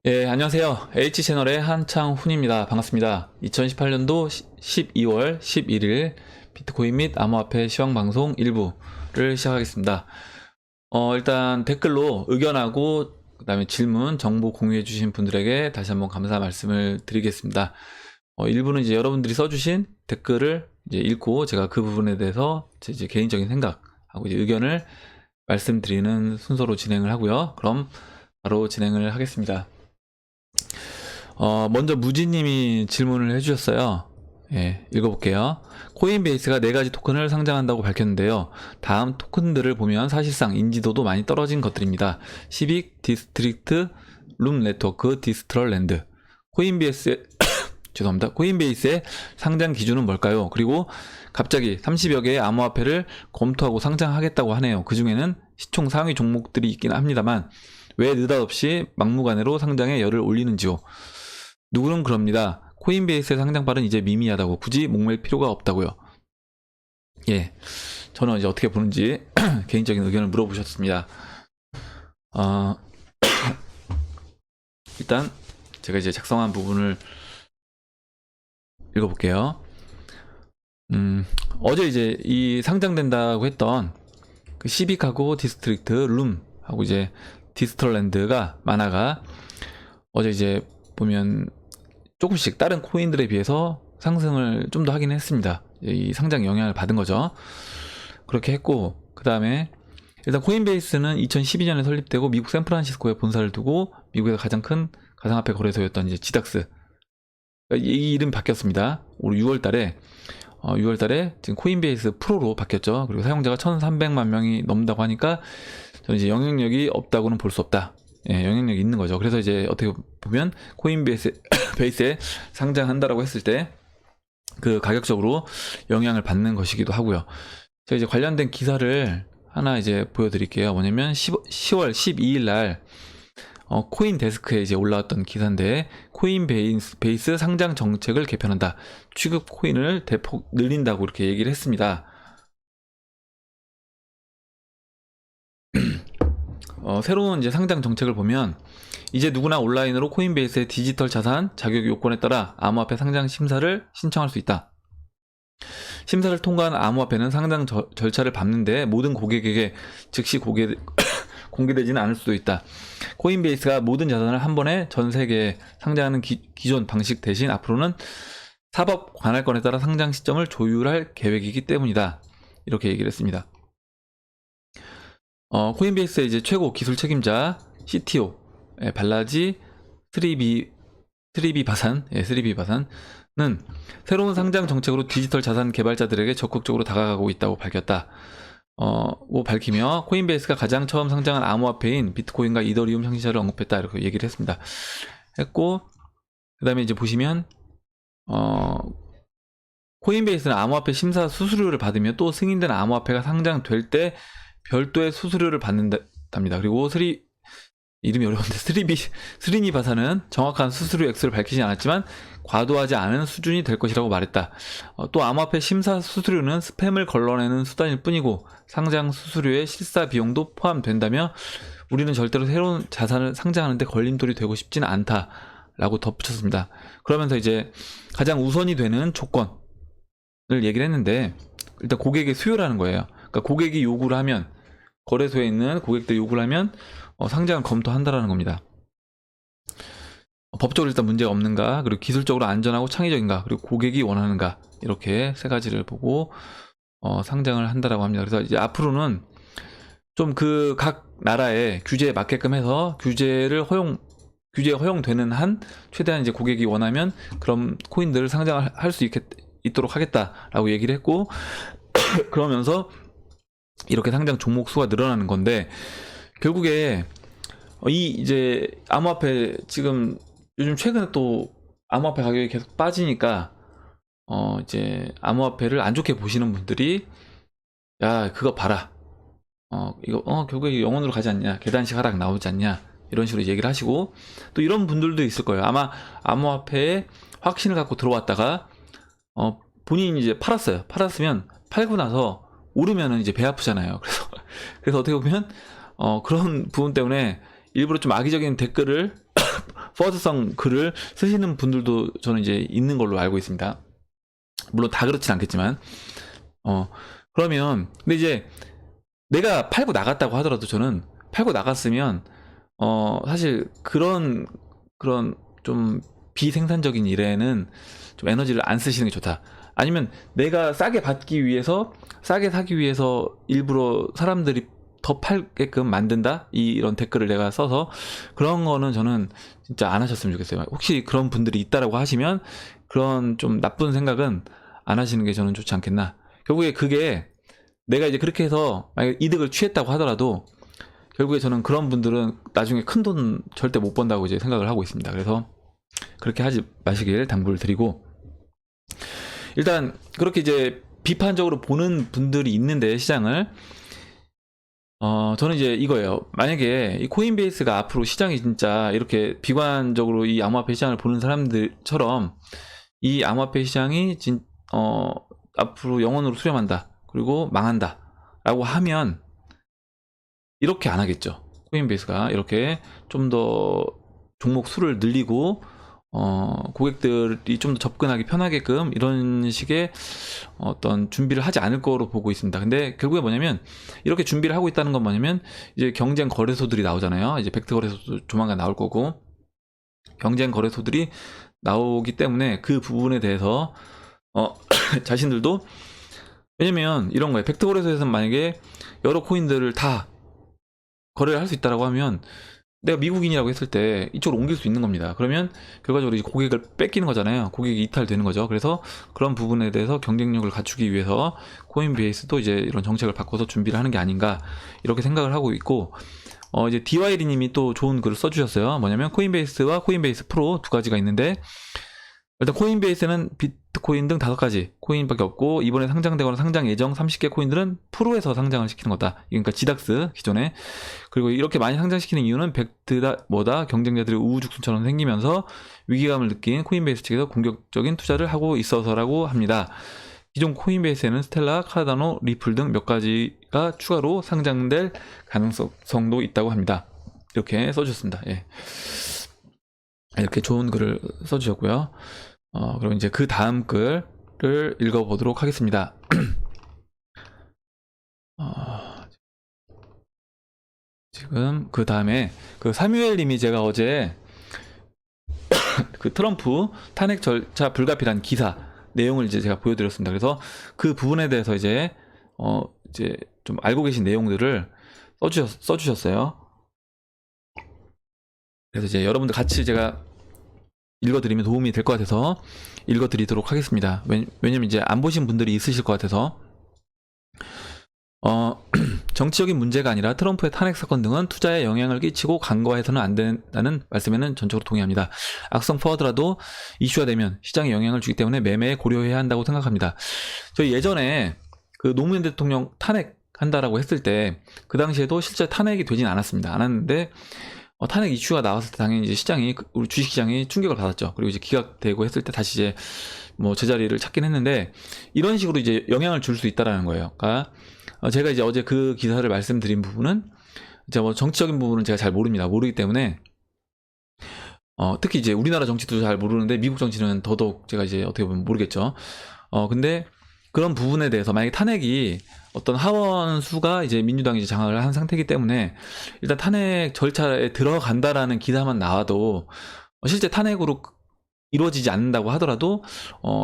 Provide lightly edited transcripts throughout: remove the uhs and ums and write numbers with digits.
예, 안녕하세요. H채널의 한창훈입니다. 반갑습니다. 2018년도 12월 11일 비트코인 및 암호화폐 시황방송 1부를 시작하겠습니다. 일단 댓글로 의견하고 그 다음에 질문, 정보 공유해주신 분들에게 다시 한번 감사 말씀을 드리겠습니다. 1부는 이제 여러분들이 써주신 댓글을 이제 읽고 제가 그 부분에 대해서 제 이제 개인적인 생각하고 이제 의견을 말씀드리는 순서로 진행을 하고요. 그럼 바로 진행을 하겠습니다. 먼저 무지님이 질문을 해주셨어요. 예, 읽어볼게요. 코인베이스가 4가지 토큰을 상장한다고 밝혔는데요. 다음 토큰들을 보면 사실상 인지도도 많이 떨어진 것들입니다. 시빅, 디스트릭트, 룸 네트워크, 디스트럴랜드. 코인베이스의 죄송합니다. 코인베이스의 상장 기준은 뭘까요? 그리고 갑자기 30여 개의 암호화폐를 검토하고 상장하겠다고 하네요. 그 중에는 시총 상위 종목들이 있긴 합니다만 왜 느닷없이 막무가내로 상장에 열을 올리는지요? 누구는 그럽니다. 코인베이스의 상장발은 이제 미미하다고 굳이 목맬 필요가 없다고요. 예, 저는 이제 어떻게 보는지 개인적인 의견을 물어보셨습니다. 일단 제가 이제 작성한 부분을 읽어볼게요. 어제 이제 이 상장된다고 했던 그 시빅하고 디스트릭트, 룸하고 이제 디스트럴랜드가 만화가 어제 이제 보면 조금씩 다른 코인들에 비해서 상승을 좀 더 하긴 했습니다. 이 상장 영향을 받은 거죠. 그렇게 했고, 그 다음에 일단 코인베이스는 2012년에 설립되고 미국 샌프란시스코에 본사를 두고 미국에서 가장 큰 가상화폐 거래소였던 이제 지닥스, 이 이름이 바뀌었습니다. 올 6월달에 지금 코인베이스 프로로 바뀌었죠. 그리고 사용자가 1,300만 명이 넘는다고 하니까 저는 이제 영향력이 없다고는 볼 수 없다. 예, 영향력이 있는 거죠. 그래서 이제 어떻게 보면 코인베이스에 상장한다라고 했을 때 그 가격적으로 영향을 받는 것이기도 하고요. 제가 이제 관련된 기사를 하나 이제 보여드릴게요. 뭐냐면 10월 12일 날 코인데스크에 이제 올라왔던 기사인데, 코인베이스 상장 정책을 개편한다. 취급 코인을 대폭 늘린다고 이렇게 얘기를 했습니다. 새로운 이제 상장 정책을 보면 이제 누구나 온라인으로 코인베이스의 디지털 자산 자격 요건에 따라 암호화폐 상장 심사를 신청할 수 있다. 심사를 통과한 암호화폐는 상장 절차를 밟는데 모든 고객에게 즉시 공개되지는 않을 수도 있다. 코인베이스가 모든 자산을 한 번에 전 세계에 상장하는 기존 방식 대신 앞으로는 사법 관할권에 따라 상장 시점을 조율할 계획이기 때문이다. 이렇게 얘기를 했습니다. 코인베이스의 이제 최고 기술 책임자 CTO 발라지 스리비 바산은 새로운 상장 정책으로 디지털 자산 개발자들에게 적극적으로 다가가고 있다고 밝혔다. 밝히며 코인베이스가 가장 처음 상장한 암호화폐인 비트코인과 이더리움 상시자를 언급했다. 이렇게 얘기를 했습니다. 했고, 그 다음에 이제 보시면 코인베이스는 암호화폐 심사 수수료를 받으며 또 승인된 암호화폐가 상장될 때 별도의 수수료를 받는답니다. 그리고 이름이 어려운데 스리니 바사는 정확한 수수료 액수를 밝히지 않았지만 과도하지 않은 수준이 될 것이라고 말했다. 또 암호화폐 심사 수수료는 스팸을 걸러내는 수단일 뿐이고 상장 수수료의 실사 비용도 포함된다며 우리는 절대로 새로운 자산을 상장하는데 걸림돌이 되고 싶지는 않다라고 덧붙였습니다. 그러면서 이제 가장 우선이 되는 조건을 얘기를 했는데, 일단 고객의 수요라는 거예요. 그러니까 고객이 요구를 하면, 거래소에 있는 고객들이 요구를 하면 상장을 검토한다라는 겁니다. 법적으로 일단 문제가 없는가, 그리고 기술적으로 안전하고 창의적인가, 그리고 고객이 원하는가, 이렇게 세 가지를 보고 상장을 한다라고 합니다. 그래서 이제 앞으로는 좀 그 각 나라의 규제에 맞게끔 해서 규제 허용되는 한 최대한 이제 고객이 원하면 그런 코인들을 상장을 할 수 있도록 하겠다라고 얘기를 했고, 그러면서 이렇게 상장 종목 수가 늘어나는 건데, 결국에 이 이제 암호화폐 지금 요즘 최근에 또 암호화폐 가격이 계속 빠지니까 이제 암호화폐를 안 좋게 보시는 분들이 야 그거 봐라, 이거 결국에 영원으로 가지 않냐, 계단식 하락 나오지 않냐, 이런 식으로 얘기를 하시고, 또 이런 분들도 있을 거예요. 아마 암호화폐에 확신을 갖고 들어왔다가 본인이 이제 팔았으면 팔고 나서 오르면은 이제 배 아프잖아요. 그래서 어떻게 보면 그런 부분 때문에 일부러 좀 악의적인 댓글을 포워드성 글을 쓰시는 분들도 저는 이제 있는 걸로 알고 있습니다. 물론 다 그렇진 않겠지만, 그러면, 근데 이제 내가 팔고 나갔다고 하더라도 저는 팔고 나갔으면, 사실 그런 좀 비생산적인 일에는 좀 에너지를 안 쓰시는 게 좋다. 아니면 내가 싸게 받기 위해서, 싸게 사기 위해서 일부러 사람들이 더 팔게끔 만든다? 이런 댓글을 내가 써서 그런 거는 저는 진짜 안 하셨으면 좋겠어요. 혹시 그런 분들이 있다라고 하시면 그런 좀 나쁜 생각은 안 하시는 게 저는 좋지 않겠나. 결국에 그게 내가 이제 그렇게 해서 만약에 이득을 취했다고 하더라도 결국에 저는 그런 분들은 나중에 큰 돈 절대 못 번다고 이제 생각을 하고 있습니다. 그래서 그렇게 하지 마시길 당부를 드리고, 일단 그렇게 이제 비판적으로 보는 분들이 있는데 시장을, 저는 이제 이거예요. 만약에 이 코인베이스가 앞으로 시장이 진짜 이렇게 비관적으로 이 암호화폐 시장을 보는 사람들처럼 이 암호화폐 시장이 앞으로 영원으로 수렴한다, 그리고 망한다 라고 하면 이렇게 안 하겠죠. 코인베이스가 이렇게 좀 더 종목 수를 늘리고 고객들이 좀 더 접근하기 편하게끔 이런 식의 어떤 준비를 하지 않을 거로 보고 있습니다. 근데 결국에 뭐냐면, 이렇게 준비를 하고 있다는 건 뭐냐면, 이제 경쟁 거래소들이 나오잖아요. 이제 벡터 거래소도 조만간 나올 거고, 경쟁 거래소들이 나오기 때문에 그 부분에 대해서 자신들도, 왜냐면 이런 거예요. 벡터 거래소에서는 만약에 여러 코인들을 다 거래를 할 수 있다라고 하면 내가 미국인이라고 했을 때 이쪽으로 옮길 수 있는 겁니다. 그러면 결과적으로 이제 고객을 뺏기는 거잖아요. 고객이 이탈되는 거죠. 그래서 그런 부분에 대해서 경쟁력을 갖추기 위해서 코인베이스도 이제 이런 정책을 바꿔서 준비를 하는 게 아닌가, 이렇게 생각을 하고 있고, 이제 DYD님이 또 좋은 글을 써주셨어요. 뭐냐면 코인베이스와 코인베이스 프로 두 가지가 있는데, 일단 코인베이스는 비트코인 등 5가지 코인밖에 없고, 이번에 상장되거나 상장 예정 30개 코인들은 프로에서 상장을 시키는 거다. 그러니까 지닥스 기존에. 그리고 이렇게 많이 상장시키는 이유는 벡트다 경쟁자들이 우후죽순처럼 생기면서 위기감을 느낀 코인베이스 측에서 공격적인 투자를 하고 있어서라고 합니다. 기존 코인베이스에는 스텔라, 카르다노, 리플 등 몇 가지가 추가로 상장될 가능성도 있다고 합니다. 이렇게 써주셨습니다. 예. 이렇게 좋은 글을 써주셨고요. 그럼 이제 그 다음 글을 읽어보도록 하겠습니다. 지금 그 다음에 그 사뮤엘님이, 제가 어제 그 트럼프 탄핵 절차 불가피한 기사 내용을 이제 제가 보여드렸습니다. 그래서 그 부분에 대해서 이제 좀 알고 계신 내용들을 써주셨어요. 그래서 이제 여러분들 같이 제가 읽어드리면 도움이 될 것 같아서 읽어드리도록 하겠습니다. 왜냐면 이제 안 보신 분들이 있으실 것 같아서. 정치적인 문제가 아니라 트럼프의 탄핵 사건 등은 투자에 영향을 끼치고 간과해서는 안 된다는 말씀에는 전적으로 동의합니다. 악성 포워드라도 이슈가 되면 시장에 영향을 주기 때문에 매매에 고려해야 한다고 생각합니다. 저희 예전에 그 노무현 대통령 탄핵한다라고 했을 때 그 당시에도 실제 탄핵이 되진 않았습니다. 않았는데 탄핵 이슈가 나왔을 때 당연히 이제 우리 주식시장이 충격을 받았죠. 그리고 이제 기각되고 했을 때 다시 이제 뭐 제자리를 찾긴 했는데, 이런 식으로 이제 영향을 줄 수 있다라는 거예요. 그러니까 제가 이제 어제 그 기사를 말씀드린 부분은, 제가 뭐 정치적인 부분은 제가 잘 모르기 때문에, 특히 이제 우리나라 정치도 잘 모르는데 미국 정치는 더더욱 제가 이제 어떻게 보면 모르겠죠. 근데 그런 부분에 대해서 만약에 탄핵이 어떤 하원수가 이제 민주당이 이제 장악을 한 상태이기 때문에 일단 탄핵 절차에 들어간다라는 기사만 나와도 실제 탄핵으로 이루어지지 않는다고 하더라도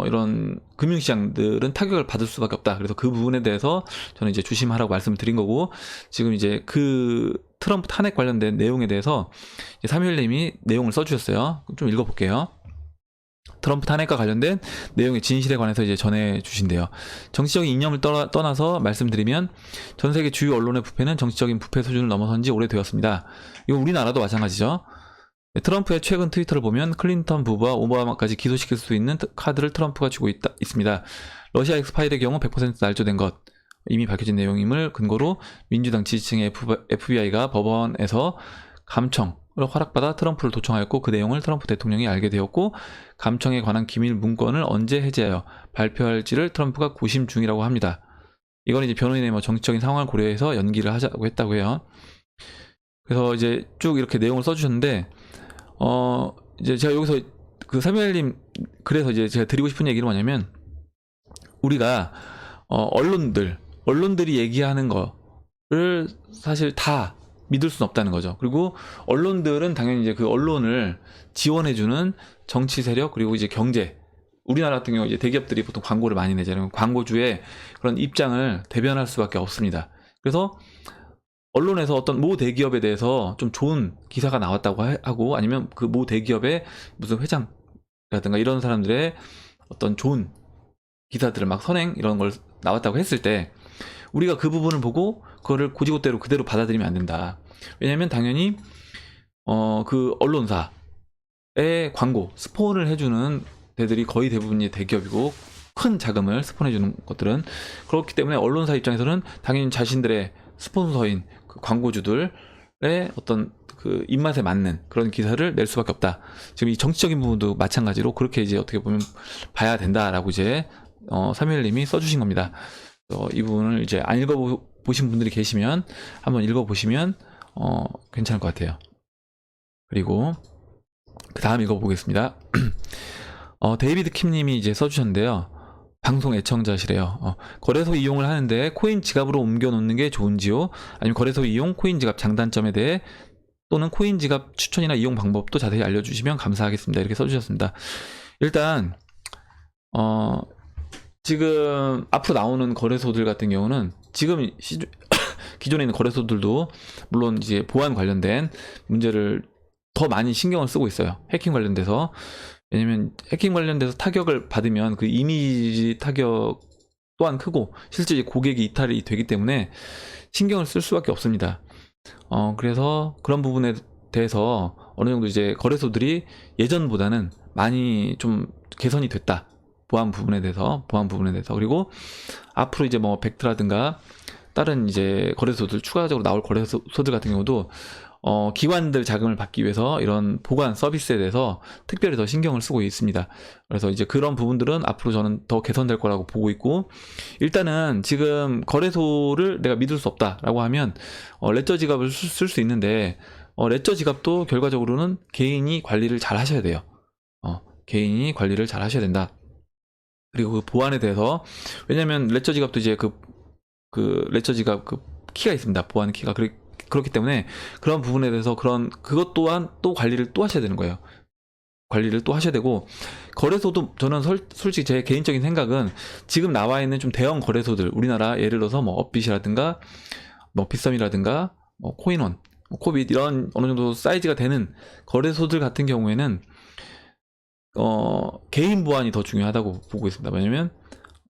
이런 금융시장들은 타격을 받을 수밖에 없다. 그래서 그 부분에 대해서 저는 이제 조심하라고 말씀을 드린 거고, 지금 이제 그 트럼프 탄핵 관련된 내용에 대해서 사뮤엘님이 내용을 써주셨어요. 좀 읽어볼게요. 트럼프 탄핵과 관련된 내용의 진실에 관해서 이제 전해주신대요. 정치적인 이념을 떠나서 말씀드리면 전 세계 주요 언론의 부패는 정치적인 부패 수준을 넘어선 지 오래되었습니다. 이거 우리나라도 마찬가지죠. 트럼프의 최근 트위터를 보면 클린턴 부부와 오바마까지 기소시킬 수 있는 카드를 트럼프가 쥐고 있습니다. 러시아 엑스파일의 경우 100% 날조된 것, 이미 밝혀진 내용임을 근거로 민주당 지지층의 FBI가 법원에서 감청을 허락받아 트럼프를 도청하였고, 그 내용을 트럼프 대통령이 알게 되었고, 감청에 관한 기밀 문건을 언제 해제하여 발표할지를 트럼프가 고심 중이라고 합니다. 이건 이제 변호인의 뭐 정치적인 상황을 고려해서 연기를 하자고 했다고 해요. 그래서 이제 쭉 이렇게 내용을 써주셨는데, 이제 제가 여기서 그 사무엘님 그래서 이제 제가 드리고 싶은 얘기는 뭐냐면 우리가 언론들이 얘기하는 거를 사실 다 믿을 수는 없다는 거죠. 그리고 언론들은 당연히 이제 그 언론을 지원해주는 정치 세력 그리고 이제 경제 우리나라 같은 경우 이제 대기업들이 보통 광고를 많이 내잖아요. 광고주의 그런 입장을 대변할 수밖에 없습니다. 그래서 언론에서 어떤 모 대기업에 대해서 좀 좋은 기사가 나왔다고 하고 아니면 그 모 대기업의 무슨 회장이라든가 이런 사람들의 어떤 좋은 기사들을 막 선행 이런 걸 나왔다고 했을 때 우리가 그 부분을 보고 그거를 고지고대로 그대로 받아들이면 안 된다. 왜냐면 당연히 그 언론사의 광고 스폰을 해주는 데들이 거의 대부분이 대기업이고 큰 자금을 스폰해주는 것들은 그렇기 때문에 언론사 입장에서는 당연히 자신들의 스폰서인 그 광고주들의 어떤 그 입맛에 맞는 그런 기사를 낼 수밖에 없다. 지금 이 정치적인 부분도 마찬가지로 그렇게 이제 어떻게 보면 봐야 된다라고 이제 사무엘님이 써주신 겁니다. 이 부분을 이제 안 읽어보신 분들이 계시면 한번 읽어보시면 괜찮을 것 같아요. 그리고 그 다음 읽어보겠습니다. 데이비드 킴님이 이제 써주셨는데요. 방송 애청자시래요. 거래소 이용을 하는데 코인 지갑으로 옮겨놓는 게 좋은지요? 아니면 거래소 이용 코인 지갑 장단점에 대해 또는 코인 지갑 추천이나 이용 방법도 자세히 알려주시면 감사하겠습니다. 이렇게 써주셨습니다. 일단 지금 앞으로 나오는 거래소들 같은 경우는 지금 기존에 있는 거래소들도 물론 이제 보안 관련된 문제를 더 많이 신경을 쓰고 있어요. 해킹 관련돼서. 왜냐면 해킹 관련돼서 타격을 받으면 그 이미지 타격 또한 크고 실제 고객이 이탈이 되기 때문에 신경을 쓸 수밖에 없습니다. 그래서 그런 부분에 대해서 어느 정도 이제 거래소들이 예전보다는 많이 좀 개선이 됐다. 보안 부분에 대해서 그리고 앞으로 이제 뭐 벡트라든가 다른 이제 거래소들 추가적으로 나올 거래소들 같은 경우도 기관들 자금을 받기 위해서 이런 보관 서비스에 대해서 특별히 더 신경을 쓰고 있습니다. 그래서 이제 그런 부분들은 앞으로 저는 더 개선될 거라고 보고 있고 일단은 지금 거래소를 내가 믿을 수 없다라고 하면 레저 지갑을 쓸 수 있는데 레저 지갑도 결과적으로는 개인이 관리를 잘 하셔야 돼요. 개인이 관리를 잘 하셔야 된다. 그리고 그 보안에 대해서 왜냐면 레저 지갑도 이제 그 레저 지갑 그 키가 있습니다. 보안 키가 그렇기 때문에 그런 부분에 대해서 그것 또한 또 관리를 또 하셔야 되는 거예요. 관리를 또 하셔야 되고 거래소도 저는 솔직히 제 개인적인 생각은 지금 나와 있는 좀 대형 거래소들 우리나라 예를 들어서 뭐 업빗이라든가 뭐 빗썸이라든가 뭐 코인원, 뭐 코빗 이런 어느 정도 사이즈가 되는 거래소들 같은 경우에는 개인 보안이 더 중요하다고 보고 있습니다. 왜냐면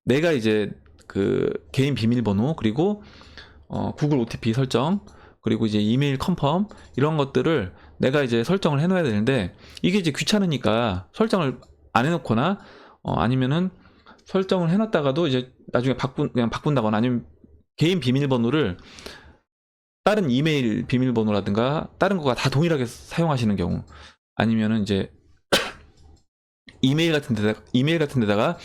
내가 이제 그 개인 비밀번호 그리고 구글 OTP 설정 그리고 이제 이메일 컨펌 이런 것들을 내가 이제 설정을 해놔야 되는데 이게 이제 귀찮으니까 설정을 안 해놓거나 아니면은 설정을 해놨다가도 이제 나중에 그냥 바꾼다거나 아니면 개인 비밀번호를 다른 이메일 비밀번호라든가 다른 거가 다 동일하게 사용하시는 경우 아니면은 이제 이메일 같은 데다가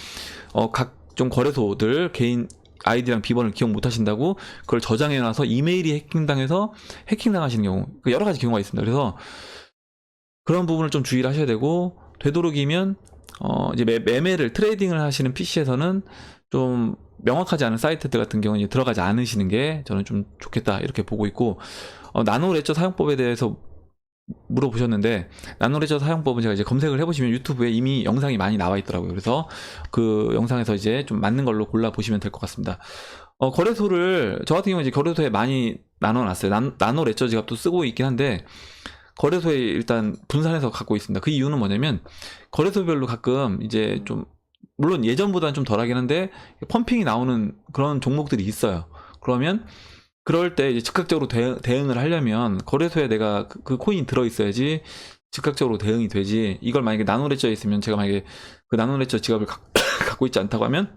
각종 거래소들 개인 아이디랑 비번을 기억 못 하신다고 그걸 저장해 놔서 이메일이 해킹당해서 해킹당하시는 경우 여러 가지 경우가 있습니다. 그래서 그런 부분을 좀 주의를 하셔야 되고 되도록이면 이제 매매를 트레이딩을 하시는 PC에서는 좀 명확하지 않은 사이트들 같은 경우는 이제 들어가지 않으시는 게 저는 좀 좋겠다 이렇게 보고 있고 나노 레저 사용법에 대해서 물어보셨는데 나노 레저 사용법은 제가 이제 검색을 해보시면 유튜브에 이미 영상이 많이 나와 있더라고요. 그래서 그 영상에서 이제 좀 맞는 걸로 골라 보시면 될 것 같습니다. 거래소를 저 같은 경우는 이제 거래소에 많이 나눠놨어요. 나노 레저 지갑도 쓰고 있긴 한데 거래소에 일단 분산해서 갖고 있습니다. 그 이유는 뭐냐면 거래소별로 가끔 이제 좀 물론 예전보다는 좀 덜하긴 한데 펌핑이 나오는 그런 종목들이 있어요. 그러면 그럴 때 이제 즉각적으로 대응을 하려면 거래소에 내가 그 코인이 들어있어야지 즉각적으로 대응이 되지. 이걸 만약에 나노레저에 있으면 제가 만약에 그 나노레저 지갑을 갖고 있지 않다고 하면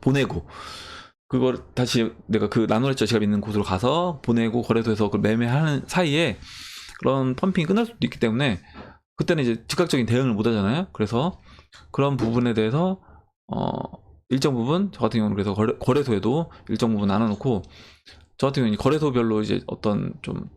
보내고 그걸 다시 내가 그 나노레저 지갑 있는 곳으로 가서 보내고 거래소에서 그걸 매매하는 사이에 그런 펌핑이 끝날 수도 있기 때문에 그때는 이제 즉각적인 대응을 못 하잖아요. 그래서 그런 부분에 대해서 일정 부분 저 같은 경우는 그래서 거래소에도 일정 부분 나눠놓고 저 같은 경우는 거래소별로 이제 어떤 좀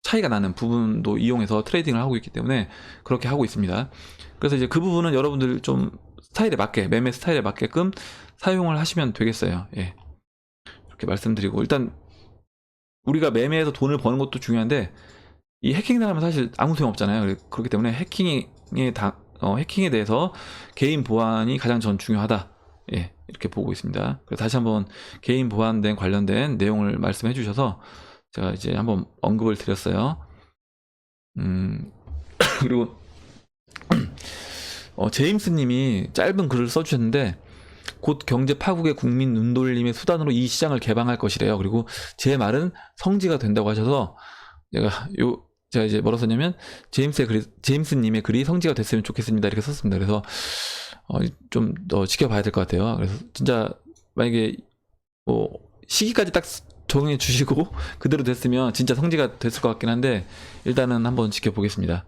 차이가 나는 부분도 이용해서 트레이딩을 하고 있기 때문에 그렇게 하고 있습니다. 그래서 이제 그 부분은 여러분들 좀 스타일에 맞게, 매매 스타일에 맞게끔 사용을 하시면 되겠어요. 예. 이렇게 말씀드리고, 일단 우리가 매매에서 돈을 버는 것도 중요한데 이 해킹 당하면 사실 아무 소용 없잖아요. 그렇기 때문에 해킹에 대해서 개인 보안이 가장 전 중요하다. 예, 이렇게 보고 있습니다. 그래서 다시 한번 개인 보안된 관련된 내용을 말씀해 주셔서 제가 이제 한번 언급을 드렸어요. 그리고 제임스 님이 짧은 글을 써주셨는데, 곧 경제 파국의 국민 눈돌림의 수단으로 이 시장을 개방할 것이래요. 그리고 제 말은 성지가 된다고 하셔서 제가 이제 뭐라 썼냐면, 제임스 님의 글이 성지가 됐으면 좋겠습니다. 이렇게 썼습니다. 그래서 좀 더 지켜봐야 될 것 같아요. 그래서 진짜 만약에 뭐 시기까지 딱 정해 주시고 그대로 됐으면 진짜 성지가 됐을 것 같긴 한데, 일단은 한번 지켜보겠습니다.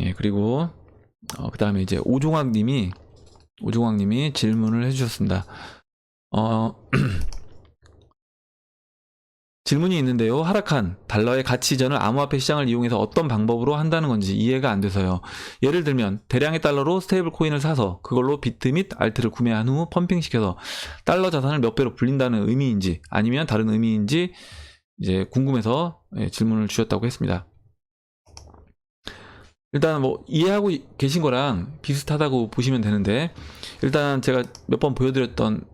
예, 그리고 그 다음에 이제 오종학 님이 질문을 해주셨습니다. 질문이 있는데요. 하락한 달러의 가치 이전을 암호화폐 시장을 이용해서 어떤 방법으로 한다는 건지 이해가 안 돼서요. 예를 들면 대량의 달러로 스테이블 코인을 사서 그걸로 비트 및 알트를 구매한 후 펌핑시켜서 달러 자산을 몇 배로 불린다는 의미인지 아니면 다른 의미인지 이제 궁금해서 질문을 주셨다고 했습니다. 일단 뭐 이해하고 계신 거랑 비슷하다고 보시면 되는데, 일단 제가 몇 번 보여드렸던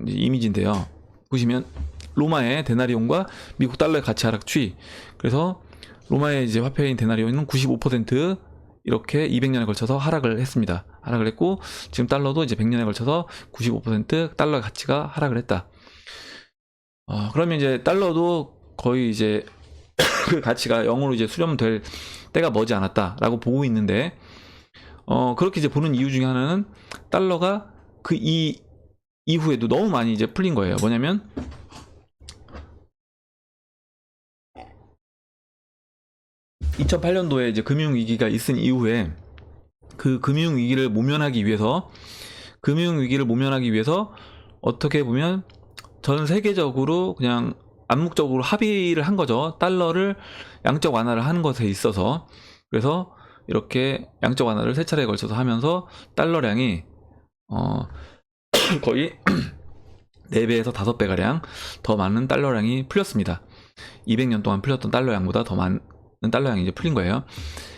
이미지인데요. 보시면 로마의 데나리온과 미국 달러의 가치 하락 추이. 그래서 로마의 이제 화폐인 데나리온은 95% 이렇게 200년에 걸쳐서 하락을 했습니다. 하락을 했고, 지금 달러도 이제 100년에 걸쳐서 95% 달러의 가치가 하락을 했다. 그러면 이제 달러도 거의 이제 그 가치가 0으로 이제 수렴될 때가 머지 않았다라고 보고 있는데, 그렇게 이제 보는 이유 중에 하나는 달러가 그 이후에도 너무 많이 이제 풀린 거예요. 뭐냐면 2008년도에 이제 금융위기가 있은 이후에 그 금융위기를 모면하기 위해서 어떻게 보면 전 세계적으로 그냥 암묵적으로 합의를 한 거죠. 달러를 양적 완화를 하는 것에 있어서. 그래서 이렇게 양적 완화를 세 차례에 걸쳐서 하면서 달러량이 거의 4배에서 5배 가량 더 많은 달러량이 풀렸습니다. 200년 동안 풀렸던 달러량보다 더 많은 달러량이 이제 풀린 거예요.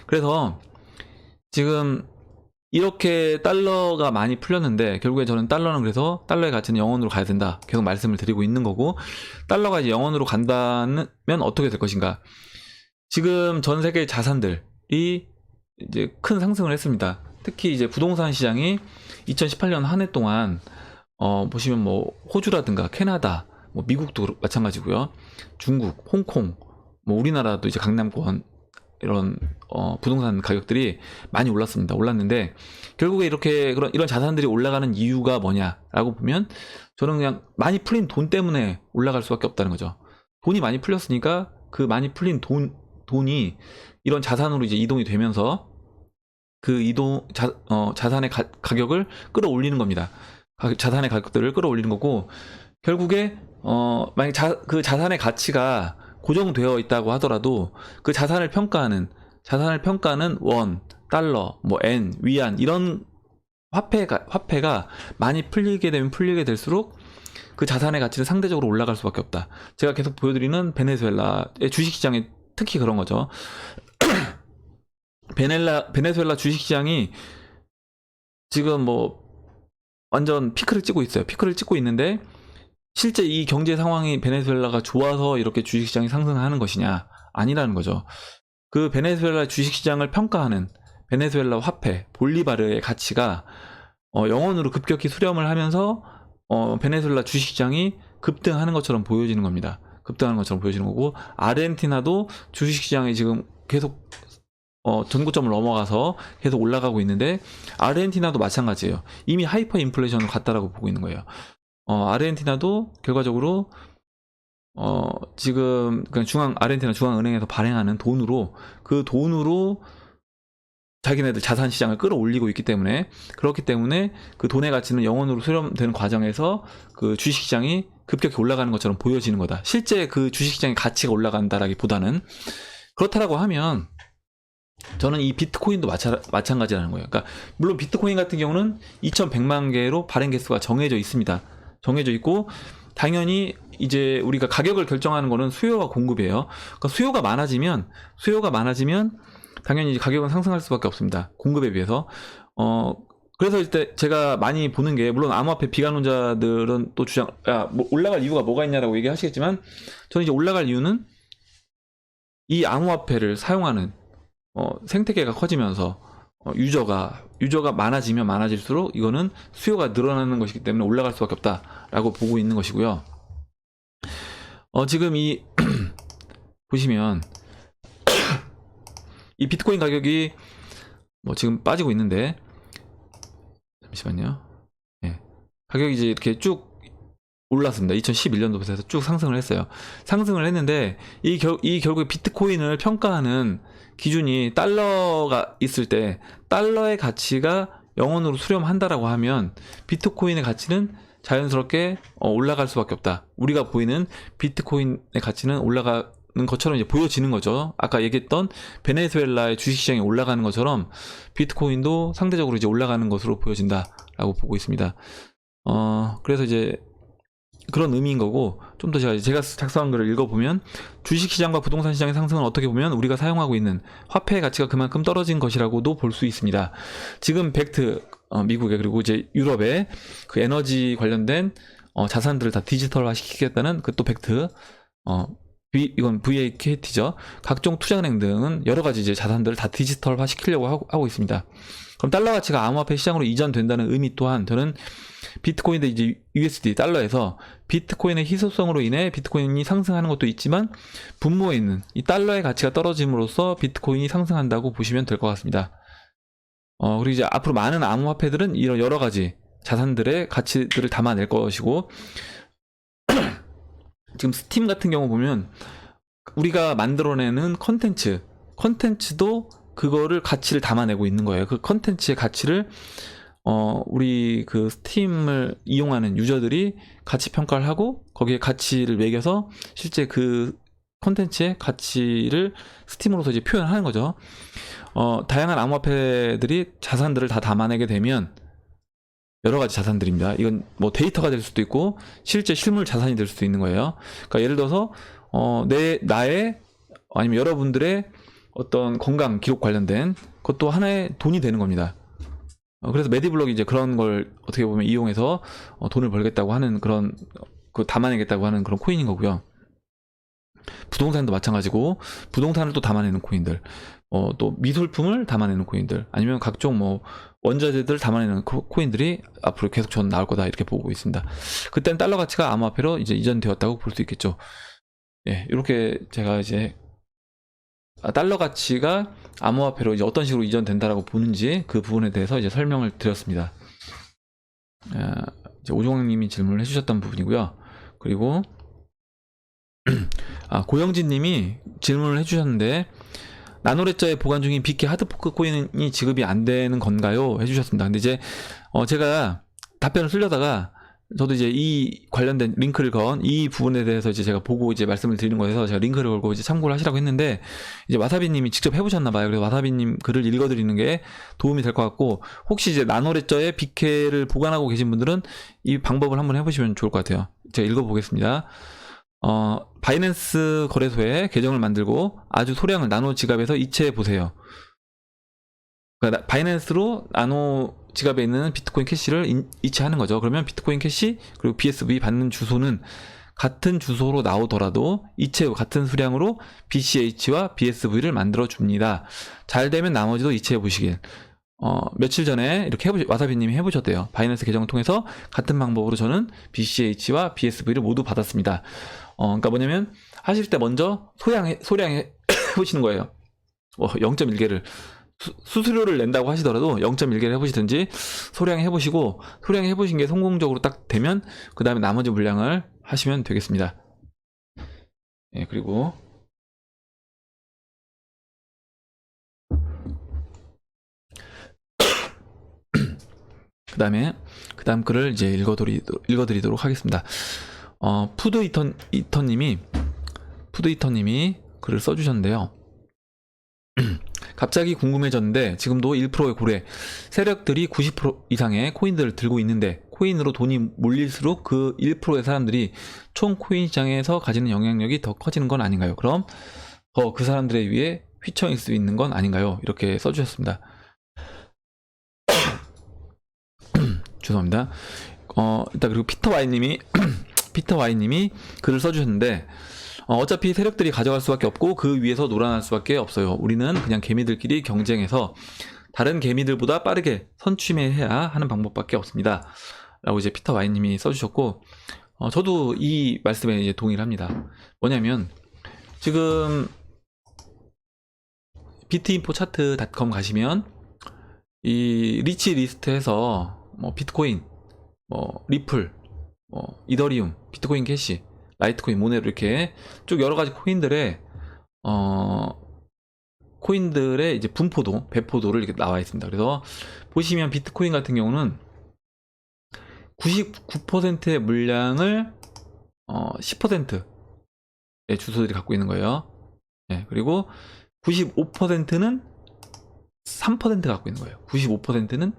그래서 지금 이렇게 달러가 많이 풀렸는데, 결국에 저는 달러는 그래서 달러의 가치는 0원으로 가야 된다 계속 말씀을 드리고 있는 거고, 달러가 이제 0원으로 간다면 어떻게 될 것인가. 지금 전 세계 자산들이 이제 큰 상승을 했습니다. 특히 이제 부동산 시장이 2018년 한 해 동안 보시면 뭐 호주라든가 캐나다, 뭐 미국도 마찬가지고요. 중국, 홍콩, 뭐 우리나라도 이제 강남권 이런 부동산 가격들이 많이 올랐는데, 결국에 이렇게 이런 자산들이 올라가는 이유가 뭐냐라고 보면, 저는 그냥 많이 풀린 돈 때문에 올라갈 수밖에 없다는 거죠. 돈이 많이 풀렸으니까 그 많이 풀린 돈이 이런 자산으로 이제 이동이 되면서 그 자산의 가격을 끌어올리는 겁니다. 자산의 가격들을 끌어올리는 거고, 결국에 만약 그 자산의 가치가 고정되어 있다고 하더라도 그 자산을 평가하는 원, 달러, 뭐 엔, 위안 이런 화폐가 많이 풀리게 될수록 그 자산의 가치는 상대적으로 올라갈 수밖에 없다. 제가 계속 보여드리는 베네수엘라의 주식시장이 특히 그런 거죠. 베네수엘라 주식시장이 지금 뭐 완전 피크를 찍고 있어요. 피크를 찍고 있는데, 실제 이 경제 상황이 베네수엘라가 좋아서 이렇게 주식시장이 상승하는 것이냐? 아니라는 거죠. 그 베네수엘라 주식시장을 평가하는 베네수엘라 화폐 볼리바르의 가치가 0원으로 급격히 수렴을 하면서 베네수엘라 주식시장이 급등하는 것처럼 보여지는 겁니다. 급등하는 것처럼 보여지는 거고, 아르헨티나도 주식시장이 지금 계속 전고점을 넘어가서 계속 올라가고 있는데, 아르헨티나도 마찬가지예요. 이미 하이퍼 인플레이션으로 갔다라고 보고 있는 거예요. 아르헨티나도 결과적으로 지금 그냥 아르헨티나 중앙은행에서 발행하는 돈으로 자기네들 자산 시장을 끌어올리고 있기 때문에, 그렇기 때문에 그 돈의 가치는 영원으로 수렴되는 과정에서 그 주식시장이 급격히 올라가는 것처럼 보여지는 거다. 실제 그 주식시장의 가치가 올라간다라기보다는. 그렇다라고 하면 저는 이 비트코인도 마찬가지라는 거예요. 그러니까 물론 비트코인 같은 경우는 2100만 개로 발행 개수가 정해져 있습니다. 정해져 있고, 당연히 이제 우리가 가격을 결정하는 거는 수요와 공급이에요. 그러니까 수요가 많아지면 당연히 이제 가격은 상승할 수밖에 없습니다. 공급에 비해서. 그래서 이때 제가 많이 보는 게, 물론 암호화폐 비관론자들은 또 뭐 올라갈 이유가 뭐가 있냐라고 얘기하시겠지만, 저는 이제 올라갈 이유는 이 암호화폐를 사용하는 생태계가 커지면서 유저가 많아지면 많아질수록 이거는 수요가 늘어나는 것이기 때문에 올라갈 수밖에 없다라고 보고 있는 것이고요. 지금 이 보시면 이 비트코인 가격이 뭐 지금 빠지고 있는데, 잠시만요. 네. 가격이 이제 이렇게 쭉 올랐습니다. 2011년도부터 해서 쭉 상승을 했어요. 상승을 했는데 이 결국에 비트코인을 평가하는 기준이 달러가 있을 때, 달러의 가치가 영원으로 수렴한다라고 하면 비트코인의 가치는 자연스럽게 올라갈 수밖에 없다. 우리가 보이는 비트코인의 가치는 올라가는 것처럼 이제 보여지는 거죠. 아까 얘기했던 베네수엘라의 주식시장이 올라가는 것처럼 비트코인도 상대적으로 이제 올라가는 것으로 보여진다라고 보고 있습니다. 그래서 이제 그런 의미인 거고, 좀 더 제가 작성한 글을 읽어보면, 주식시장과 부동산 시장의 상승은 어떻게 보면 우리가 사용하고 있는 화폐의 가치가 그만큼 떨어진 것이라고도 볼 수 있습니다. 지금 벡트, 미국에 그리고 이제 유럽에 그 에너지 관련된 자산들을 다 디지털화 시키겠다는 그 또 벡트, 이건 VAKT죠. 각종 투자은행 등은 여러 가지 이제 자산들을 다 디지털화 시키려고 하고 있습니다. 그럼 달러 가치가 암호화폐 시장으로 이전된다는 의미 또한, 저는 비트코인도 이제 USD 달러에서 비트코인의 희소성으로 인해 비트코인이 상승하는 것도 있지만, 분모에 있는 이 달러의 가치가 떨어짐으로써 비트코인이 상승한다고 보시면 될 것 같습니다. 그리고 이제 앞으로 많은 암호화폐들은 이런 여러 가지 자산들의 가치들을 담아낼 것이고, 지금 스팀 같은 경우 보면 우리가 만들어내는 컨텐츠도 그거를 가치를 담아내고 있는 거예요. 그 컨텐츠의 가치를 우리 그 스팀을 이용하는 유저들이 가치 평가를 하고 거기에 가치를 매겨서 실제 그 컨텐츠의 가치를 스팀으로서 이제 표현하는 거죠. 다양한 암호화폐들이 자산들을 다 담아내게 되면 여러 가지 자산들입니다. 이건 뭐 데이터가 될 수도 있고 실제 실물 자산이 될 수도 있는 거예요. 그러니까 예를 들어서 나의 아니면 여러분들의 어떤 건강 기록 관련된 것도 하나의 돈이 되는 겁니다. 그래서 메디블록이 이제 그런 걸 어떻게 보면 이용해서 돈을 벌겠다고 하는 그런, 그 담아내겠다고 하는 그런 코인인 거고요. 부동산도 마찬가지고, 부동산을 또 담아내는 코인들, 또 미술품을 담아내는 코인들, 아니면 각종 뭐 원자재들을 담아내는 코인들이 앞으로 계속 전 나올 거다, 이렇게 보고 있습니다. 그때는 달러 가치가 암호화폐로 이제 이전되었다고 볼 수 있겠죠. 예, 이렇게 제가 이제 달러 가치가 암호화폐로 이제 어떤 식으로 이전된다라고 보는지 그 부분에 대해서 이제 설명을 드렸습니다. 이제 오종학님이 질문을 해주셨던 부분이고요. 그리고 고영진님이 질문을 해주셨는데, 나노레저에 보관 중인 BK 하드포크 코인이 지급이 안 되는 건가요? 해주셨습니다. 근데 이제 제가 답변을 쓰려다가 저도 이제 이 관련된 링크를 건 이 부분에 대해서 이제 제가 보고 이제 말씀을 드리는 거여서 제가 링크를 걸고 이제 참고를 하시라고 했는데, 이제 와사비님이 직접 해보셨나봐요. 그래서 와사비님 글을 읽어드리는 게 도움이 될 것 같고, 혹시 이제 나노레저에 BK를 보관하고 계신 분들은 이 방법을 한번 해보시면 좋을 것 같아요. 제가 읽어보겠습니다. 바이낸스 거래소에 계정을 만들고 아주 소량을 나노 지갑에서 이체해 보세요. 그러니까 바이낸스로 나노 지갑에 있는 비트코인 캐시를 이체하는 거죠. 그러면 비트코인 캐시 그리고 BSV 받는 주소는 같은 주소로 나오더라도 이체 후 같은 수량으로 BCH와 BSV를 만들어 줍니다. 잘 되면 나머지도 이체해 보시길. 며칠 전에 이렇게 와사비님이 해보셨대요. 바이낸스 계정을 통해서 같은 방법으로 저는 BCH와 BSV를 모두 받았습니다. 그러니까 뭐냐면 하실 때 먼저 소량해 보시는 거예요. 0.1개를 수수료를 낸다고 하시더라도 0.1개를 해보시든지 소량해 보시고, 소량해 보신 게 성공적으로 딱 되면 그 다음에 나머지 물량을 하시면 되겠습니다. 예, 그리고 그 다음 글을 이제 읽어드리도록 하겠습니다. 푸드이터님이 글을 써주셨는데요. 갑자기 궁금해졌는데 지금도 1%의 고래 세력들이 90% 이상의 코인들을 들고 있는데 코인으로 돈이 몰릴수록 그 1%의 사람들이 총 코인 시장에서 가지는 영향력이 더 커지는 건 아닌가요? 그럼 더 그 사람들에 의해 휘청일 수 있는 건 아닌가요? 이렇게 써주셨습니다. 죄송합니다. 일단 그리고 피터 와이님이 글을 써주셨는데 어차피 세력들이 가져갈 수밖에 없고 그 위에서 놀아날 수밖에 없어요. 우리는 그냥 개미들끼리 경쟁해서 다른 개미들보다 빠르게 선취해야 하는 방법밖에 없습니다. 라고 이제 피터 와이님이 써주셨고 저도 이 말씀에 이제 동의를 합니다. 뭐냐면 지금 비트인포차트.com 가시면 이 리치 리스트에서 뭐 비트코인, 뭐 리플, 뭐 이더리움, 비트코인 캐시, 라이트코인, 모네로 이렇게 쭉 여러 가지 코인들의 이제 분포도, 배포도를 이렇게 나와 있습니다. 그래서 보시면 비트코인 같은 경우는 99%의 물량을 10%의 주소들이 갖고 있는 거예요. 네, 그리고 95%는 3%가 갖고 있는 거예요. 95%의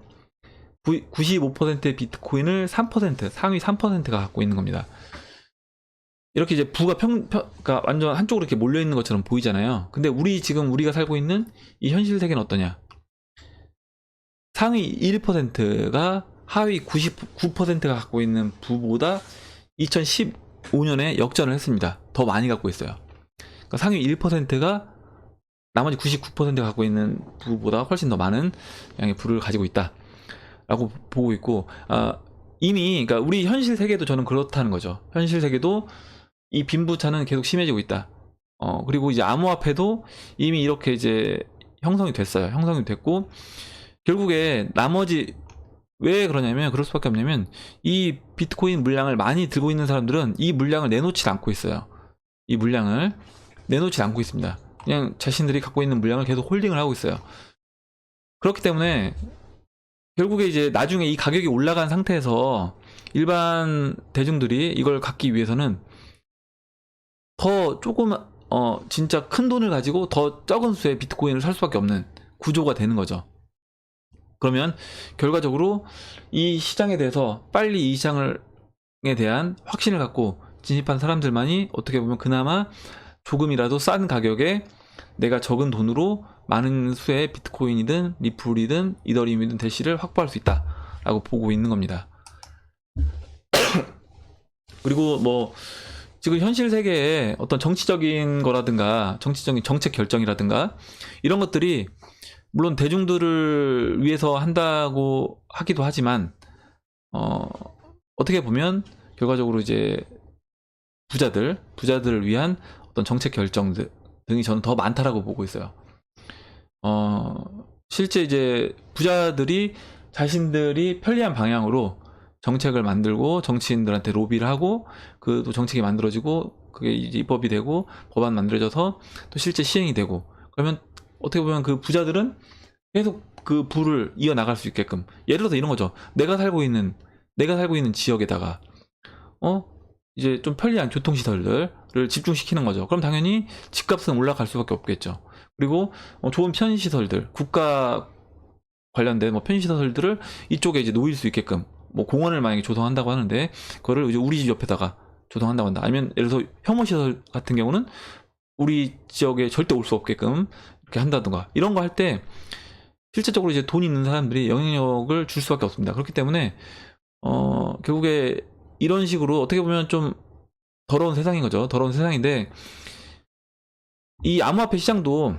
비트코인을 3%, 상위 3%가 갖고 있는 겁니다. 이렇게 이제 부가 그러니까 완전 한쪽으로 이렇게 몰려 있는 것처럼 보이잖아요. 근데 우리가 살고 있는 이 현실 세계는 어떠냐? 상위 1%가 하위 99%가 갖고 있는 부보다 2015년에 역전을 했습니다. 더 많이 갖고 있어요. 그러니까 상위 1%가 나머지 99%가 갖고 있는 부보다 훨씬 더 많은 양의 부를 가지고 있다라고 보고 있고, 이미 그러니까 우리 현실 세계도 저는 그렇다는 거죠. 현실 세계도 이 빈부차는 계속 심해지고 있다. 그리고 이제 암호화폐도 이미 이렇게 이제 형성이 됐어요. 형성이 됐고, 결국에 나머지 왜 그러냐면, 그럴 수밖에 없냐면, 이 비트코인 물량을 많이 들고 있는 사람들은 이 물량을 내놓지 않고 있어요. 이 물량을 내놓지 않고 있습니다. 그냥 자신들이 갖고 있는 물량을 계속 홀딩을 하고 있어요. 그렇기 때문에 결국에 이제 나중에 이 가격이 올라간 상태에서 일반 대중들이 이걸 갖기 위해서는 더 조금 진짜 큰 돈을 가지고 더 적은 수의 비트코인을 살 수밖에 없는 구조가 되는 거죠. 그러면 결과적으로 이 시장에 대해서 빨리 이 시장에 대한 확신을 갖고 진입한 사람들만이 어떻게 보면 그나마 조금이라도 싼 가격에 내가 적은 돈으로 많은 수의 비트코인이든 리플이든 이더리움이든 대시를 확보할 수 있다라고 보고 있는 겁니다. 그리고 뭐 지금 현실 세계에 어떤 정치적인 거라든가 정치적인 정책 결정이라든가 이런 것들이 물론 대중들을 위해서 한다고 하기도 하지만 어떻게 보면 결과적으로 이제 부자들을 위한 어떤 정책 결정 등이 저는 더 많다라고 보고 있어요. 실제 이제 부자들이 자신들이 편리한 방향으로 정책을 만들고 정치인들한테 로비를 하고 그 또 정책이 만들어지고 그게 이제 입법이 되고 법안 만들어져서 또 실제 시행이 되고, 그러면 어떻게 보면 그 부자들은 계속 그 부를 이어나갈 수 있게끔, 예를 들어서 이런 거죠. 내가 살고 있는 지역에다가 이제 좀 편리한 교통시설들을 집중시키는 거죠. 그럼 당연히 집값은 올라갈 수밖에 없겠죠. 그리고 좋은 편의시설들, 국가 관련된 뭐 편의시설들을 이쪽에 이제 놓일 수 있게끔, 뭐 공원을 만약에 조성한다고 하는데 그거를 이제 우리 집 옆에다가 조성한다고 한다. 아니면 예를 들어서 혐오시설 같은 경우는 우리 지역에 절대 올 수 없게끔 이렇게 한다든가, 이런 거 할 때 실질적으로 이제 돈 있는 사람들이 영향력을 줄 수밖에 없습니다. 그렇기 때문에 결국에 이런 식으로 어떻게 보면 좀 더러운 세상인 거죠. 더러운 세상인데, 이 암호화폐 시장도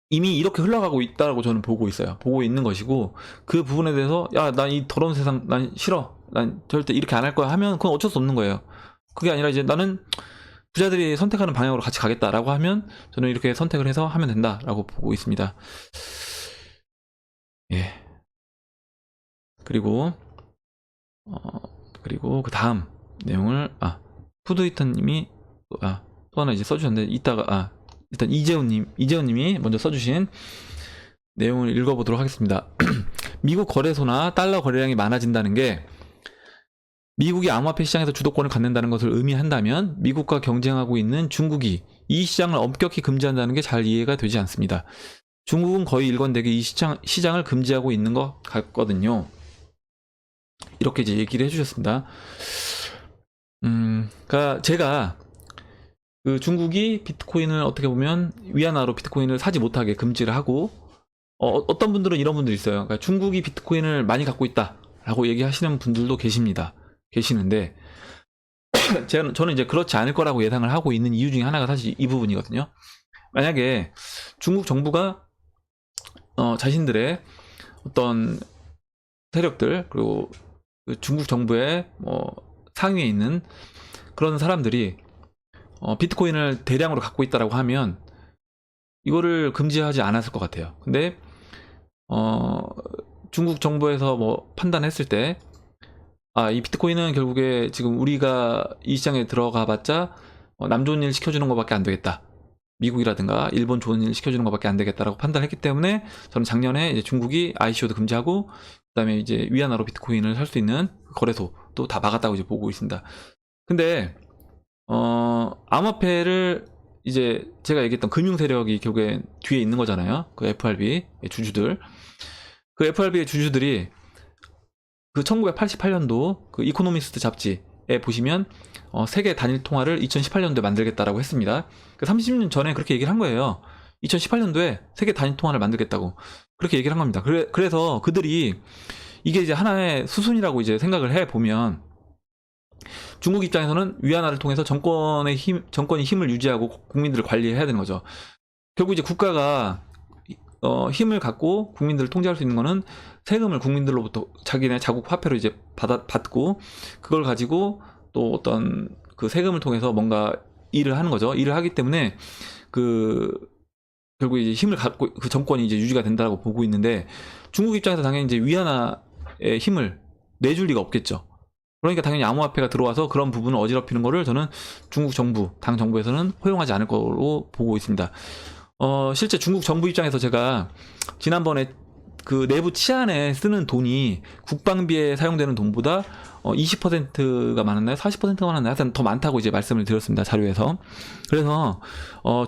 이미 이렇게 흘러가고 있다고 저는 보고 있어요. 보고 있는 것이고, 그 부분에 대해서 야, 난 이 더러운 세상 난 싫어, 난 절대 이렇게 안 할 거야 하면 그건 어쩔 수 없는 거예요. 그게 아니라 이제 나는 부자들이 선택하는 방향으로 같이 가겠다라고 하면 저는 이렇게 선택을 해서 하면 된다라고 보고 있습니다. 예. 그리고 그 다음 내용을 푸드히터님이 또 하나 이제 써주셨는데, 이따가 일단 이재훈님이 먼저 써주신 내용을 읽어보도록 하겠습니다. 미국 거래소나 달러 거래량이 많아진다는 게 미국이 암호화폐 시장에서 주도권을 갖는다는 것을 의미한다면 미국과 경쟁하고 있는 중국이 이 시장을 엄격히 금지한다는 게 잘 이해가 되지 않습니다. 중국은 거의 일관되게 이 시장을 금지하고 있는 것 같거든요. 이렇게 이제 얘기를 해주셨습니다. 그러니까 제가 그 중국이 비트코인을 어떻게 보면 위안화로 비트코인을 사지 못하게 금지를 하고 어떤 분들은 이런 분들이 있어요. 그러니까 중국이 비트코인을 많이 갖고 있다라고 얘기하시는 분들도 계시는데 저는 이제 그렇지 않을 거라고 예상을 하고 있는 이유 중에 하나가 사실 이 부분이거든요. 만약에 중국 정부가 자신들의 어떤 세력들 그리고 그 중국 정부의 상위에 있는 그런 사람들이 비트코인을 대량으로 갖고 있다라고 하면 이거를 금지하지 않았을 것 같아요. 근데 중국 정부에서 판단했을 때 이 비트코인은 결국에 지금 우리가 이 시장에 들어가 봤자 남 좋은 일 시켜주는 것밖에 안 되겠다. 미국이라든가 일본 좋은 일 시켜주는 것밖에 안 되겠다라고 판단했기 때문에 저는 작년에 이제 중국이 ICO도 금지하고 그다음에 이제 위안화로 비트코인을 살 수 있는 거래소도 다 막았다고 이제 보고 있습니다. 근데 암호화폐를 이제 제가 얘기했던 금융 세력이 결국에 뒤에 있는 거잖아요. 그 FRB 주주들. 그 FRB의 주주들이 그 1988년도 그 이코노미스트 잡지에 보시면 세계 단일 통화를 2018년도에 만들겠다라고 했습니다. 그 30년 전에 그렇게 얘기를 한 거예요. 2018년도에 세계 단일 통화를 만들겠다고 그렇게 얘기를 한 겁니다. 그래서 그들이 이게 이제 하나의 수순이라고 이제 생각을 해 보면 중국 입장에서는 위안화를 통해서 정권이 힘을 유지하고 국민들을 관리해야 되는 거죠. 결국 이제 국가가 힘을 갖고 국민들을 통제할 수 있는 거는 세금을 국민들로부터 자기네 자국 화폐로 이제 받고 그걸 가지고 또 어떤 그 세금을 통해서 뭔가 일을 하는 거죠. 일을 하기 때문에 결국 이제 힘을 갖고 그 정권이 이제 유지가 된다고 보고 있는데 중국 입장에서 당연히 이제 위안화의 힘을 내줄 리가 없겠죠. 그러니까 당연히 암호화폐가 들어와서 그런 부분을 어지럽히는 거를 저는 중국 정부, 당 정부에서는 허용하지 않을 거로 보고 있습니다. 실제 중국 정부 입장에서 제가 지난번에 그 내부 치안에 쓰는 돈이 국방비에 사용되는 돈보다 20%가 많았나요? 40%가 많았나요? 하여튼 더 많다고 이제 말씀을 드렸습니다. 자료에서. 그래서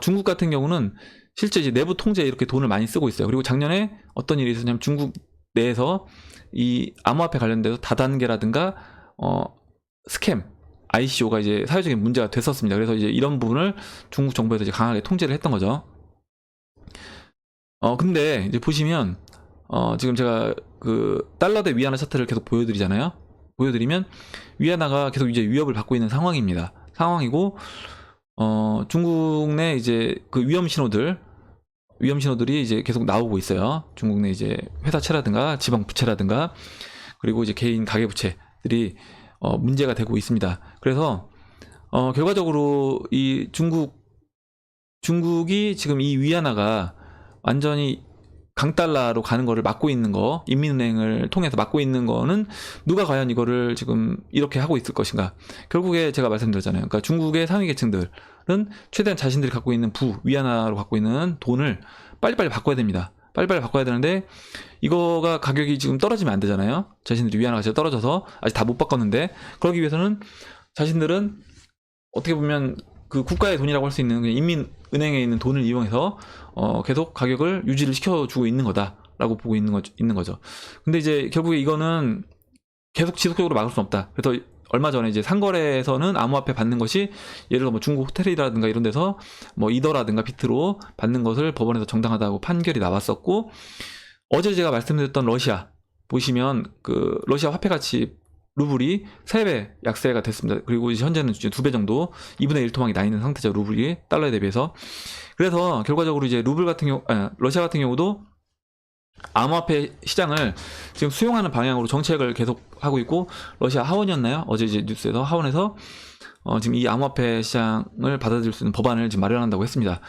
중국 같은 경우는 실제 이제 내부 통제에 이렇게 돈을 많이 쓰고 있어요. 그리고 작년에 어떤 일이 있었냐면 중국 내에서 이 암호화폐 관련돼서 다단계라든가 스캠 ICO가 이제 사회적인 문제가 됐었습니다. 그래서 이제 이런 부분을 중국 정부에서 이제 강하게 통제를 했던 거죠. 근데 이제 보시면 지금 제가 그 달러 대 위안화 차트를 계속 보여드리면 위안화가 계속 이제 위협을 받고 있는 상황이고 중국 내 이제 그 위험 신호들이 이제 계속 나오고 있어요. 중국 내 이제 회사채라든가 지방 부채라든가 그리고 이제 개인 가계 부채들이 문제가 되고 있습니다. 그래서 결과적으로 이 중국이 지금 이 위안화가 완전히 강달러로 가는 거를 막고 있는 거, 인민은행을 통해서 막고 있는 거는 누가 과연 이거를 지금 이렇게 하고 있을 것인가. 결국에 제가 말씀드렸잖아요. 그러니까 중국의 상위 계층들은 최대한 자신들이 갖고 있는 위안화로 갖고 있는 돈을 빨리빨리 바꿔야 됩니다. 빨리빨리 바꿔야 되는데 이거가 가격이 지금 떨어지면 안 되잖아요. 자신들이 위안화가 지금 떨어져서 아직 다 못 바꿨는데 그러기 위해서는 자신들은 어떻게 보면 그 국가의 돈이라고 할 수 있는 인민은행에 있는 돈을 이용해서 계속 가격을 유지를 시켜주고 있는 거다라고 보고 있는 거죠. 근데 이제 결국에 이거는 계속 지속적으로 막을 수는 없다. 그래서 얼마 전에 이제 상거래에서는 암호화폐 받는 것이 예를 들어 뭐 중국 호텔이라든가 이런 데서 뭐 이더라든가 비트로 받는 것을 법원에서 정당하다고 판결이 나왔었고 어제 제가 말씀드렸던 러시아 보시면 그 러시아 화폐 가치 루블이 3배 약세가 됐습니다. 그리고 이제 현재는 이제 2배 정도 2분의 1 토막이 나 있는 상태죠. 루블이 달러에 대비해서. 그래서 결과적으로 이제 러시아 같은 경우도 암호화폐 시장을 지금 수용하는 방향으로 정책을 계속 하고 있고 러시아 하원이었나요? 어제 이제 뉴스에서 하원에서 지금 이 암호화폐 시장을 받아들일 수 있는 법안을 지금 마련한다고 했습니다.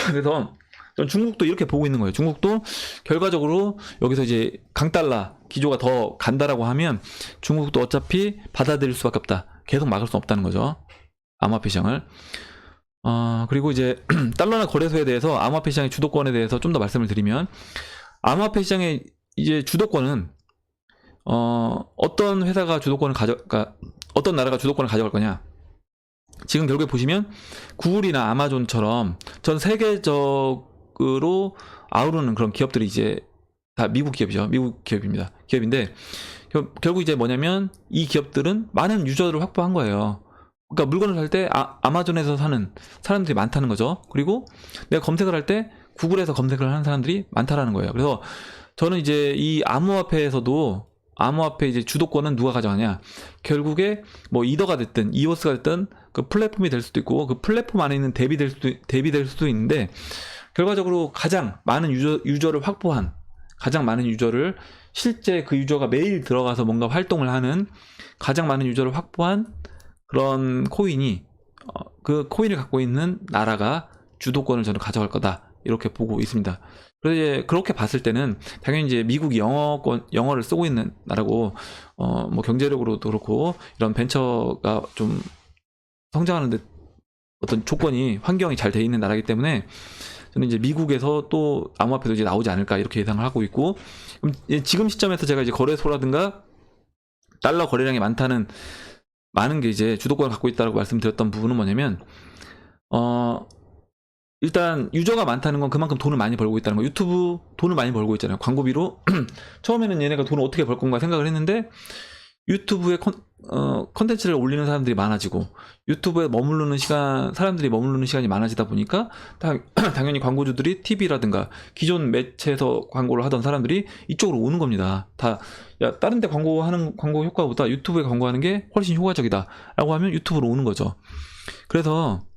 그래서 전 중국도 이렇게 보고 있는 거예요. 중국도 결과적으로 여기서 이제 강달러 기조가 더 간다라고 하면 중국도 어차피 받아들일 수밖에 없다. 계속 막을 수 없다는 거죠. 암호화폐 시장을. 그리고 이제 달러나 거래소에 대해서 암호화폐 시장의 주도권에 대해서 좀 더 말씀을 드리면 암호화폐 시장의 이제 주도권은 어떤 회사가 주도권을 그러니까 어떤 나라가 주도권을 가져갈 거냐. 지금 결국에 보시면 구글이나 아마존처럼 전 세계적으로 아우르는 그런 기업들이 이제 다 미국 기업이죠. 미국 기업입니다. 기업인데 결국 이제 뭐냐면 이 기업들은 많은 유저들을 확보한 거예요. 그러니까 물건을 살 때 아마존에서 사는 사람들이 많다는 거죠. 그리고 내가 검색을 할 때 구글에서 검색을 하는 사람들이 많다라는 거예요. 그래서 저는 이제 이 암호화폐에서도 암호화폐 이제 주도권은 누가 가져가냐? 결국에 뭐 이더가 됐든 이오스가 됐든 그 플랫폼이 될 수도 있고 그 플랫폼 안에 있는 대비될 수도 있는데 결과적으로 가장 많은 유저를 확보한 가장 많은 유저를 실제 그 유저가 매일 들어가서 뭔가 활동을 하는 가장 많은 유저를 확보한 그런 코인이 그 코인을 갖고 있는 나라가 주도권을 저는 가져갈 거다 이렇게 보고 있습니다. 그래서 이제 그렇게 봤을 때는 당연히 이제 미국이 영어를 쓰고 있는 나라고 뭐 경제력으로도 그렇고 이런 벤처가 좀 성장하는데 어떤 조건이 환경이 잘 돼 있는 나라이기 때문에 저는 이제 미국에서 또 암호화폐도 이제 나오지 않을까 이렇게 예상을 하고 있고 그럼 지금 시점에서 제가 이제 거래소라든가 달러 거래량이 많은 게 이제 주도권을 갖고 있다고 말씀드렸던 부분은 뭐냐면 일단 유저가 많다는 건 그만큼 돈을 많이 벌고 있다는 거. 유튜브 돈을 많이 벌고 있잖아요. 광고비로 처음에는 얘네가 돈을 어떻게 벌 건가 생각을 했는데 유튜브에 컨텐츠를 올리는 사람들이 많아지고 유튜브에 사람들이 머무르는 시간이 많아지다 보니까 당연히 광고주들이 TV라든가 기존 매체에서 광고를 하던 사람들이 이쪽으로 오는 겁니다. 야, 다른 데 광고하는 광고 효과보다 유튜브에 광고하는 게 훨씬 효과적이다 라고 하면 유튜브로 오는 거죠. 그래서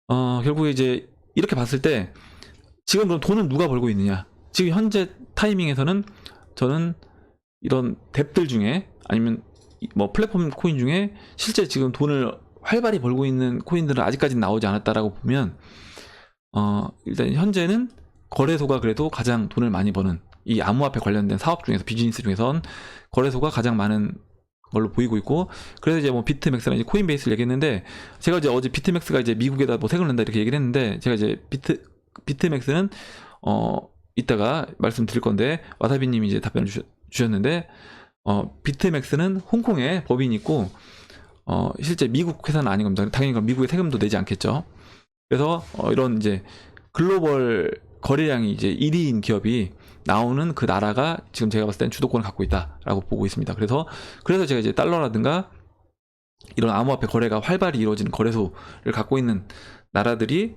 결국에 이제 이렇게 봤을 때 지금 그럼 돈은 누가 벌고 있느냐? 지금 현재 타이밍에서는 저는 이런 뎁들 중에 아니면 뭐 플랫폼 코인 중에 실제 지금 돈을 활발히 벌고 있는 코인들은 아직까지는 나오지 않았다라고 보면 일단 현재는 거래소가 그래도 가장 돈을 많이 버는 이 암호화폐 관련된 사업 중에서 비즈니스 중에선 거래소가 가장 많은 걸로 보이고 있고 그래서 이제 뭐 비트맥스나 이제 코인베이스를 얘기했는데 제가 이제 어제 비트맥스가 이제 미국에다 뭐 세금을 낸다 이렇게 얘기를 했는데 제가 이제 비트맥스는 이따가 말씀드릴 건데 와사비님이 이제 답변을 주셨는데 비트맥스는 홍콩에 법인이 있고 실제 미국 회사는 아닌 겁니다. 당연히 그럼 미국에 세금도 내지 않겠죠. 그래서 이런 이제 글로벌 거래량이 이제 1위인 기업이 나오는 그 나라가 지금 제가 봤을 땐 주도권을 갖고 있다라고 보고 있습니다. 그래서 제가 이제 달러라든가 이런 암호화폐 거래가 활발히 이루어지는 거래소를 갖고 있는 나라들이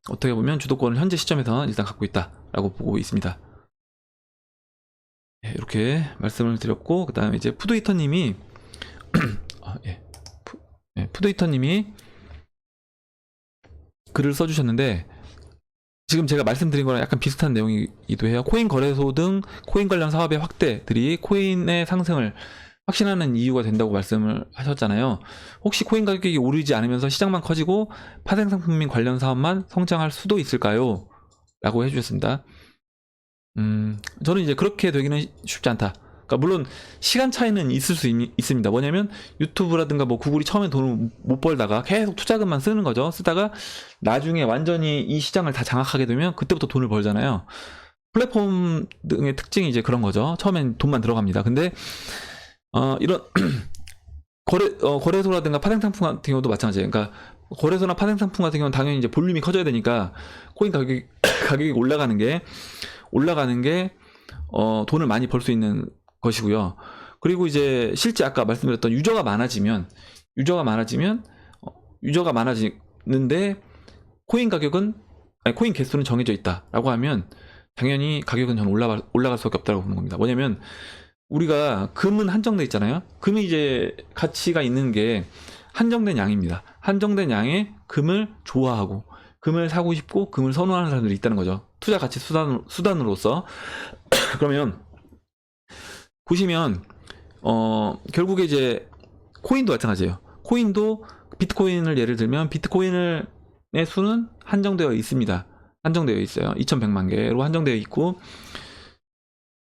어떻게 보면 주도권을 현재 시점에서는 일단 갖고 있다라고 보고 있습니다. 네, 이렇게 말씀을 드렸고 그 다음에 이제 푸드히터님이 푸드히터님이 글을 써주셨는데 지금 제가 말씀드린 거랑 약간 비슷한 내용이기도 해요. 코인 거래소 등 코인 관련 사업의 확대들이 코인의 상승을 확신하는 이유가 된다고 말씀을 하셨잖아요. 혹시 코인 가격이 오르지 않으면서 시장만 커지고 파생상품 및 관련 사업만 성장할 수도 있을까요? 라고 해주셨습니다. 저는 이제 그렇게 되기는 쉽지 않다. 그러니까 물론 시간 차이는 있을 수 있습니다. 뭐냐면 유튜브라든가 뭐 구글이 처음에 돈을 못 벌다가 계속 투자금만 쓰는 거죠. 쓰다가 나중에 완전히 이 시장을 다 장악하게 되면 그때부터 돈을 벌잖아요. 플랫폼 등의 특징이 이제 그런 거죠. 처음엔 돈만 들어갑니다. 근데 이런 거래소라든가 파생상품 같은 경우도 마찬가지예요. 그러니까 거래소나 파생상품 같은 경우는 당연히 이제 볼륨이 커져야 되니까 코인 가격이 올라가는 게 돈을 많이 벌 수 있는 것이고요. 그리고 이제 실제 아까 말씀드렸던 유저가 많아지는데 코인 개수는 정해져 있다라고 하면 당연히 가격은 저는 올라갈 수밖에 없다고 보는 겁니다. 뭐냐면 우리가 금은 한정돼 있잖아요. 금이 이제 가치가 있는 게 한정된 양입니다. 한정된 양의 금을 좋아하고 금을 사고 싶고 금을 선호하는 사람들이 있다는 거죠. 투자 가치 수단으로서. 그러면 보시면 결국에 이제 코인도 마찬가지예요. 코인도 비트코인을 예를 들면 비트코인의 수는 한정되어 있습니다. 한정되어 있어요. 2100만 개로 한정되어 있고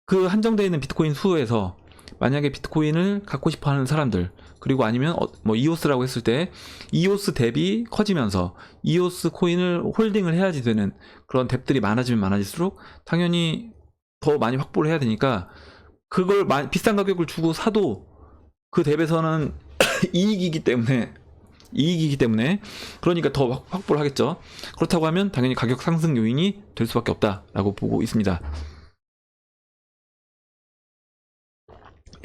그 한정되어 있는 비트코인 수에서 만약에 비트코인을 갖고 싶어 하는 사람들 그리고 아니면 뭐 이오스라고 했을 때 이오스 뎁이 커지면서 이오스 코인을 홀딩을 해야지 되는 그런 뎁들이 많아지면 많아질수록 당연히 더 많이 확보를 해야 되니까 그걸 비싼 가격을 주고 사도 그 대비해서는 이익이기 때문에 그러니까 더 확보를 하겠죠. 그렇다고 하면 당연히 가격 상승 요인이 될 수밖에 없다라고 보고 있습니다.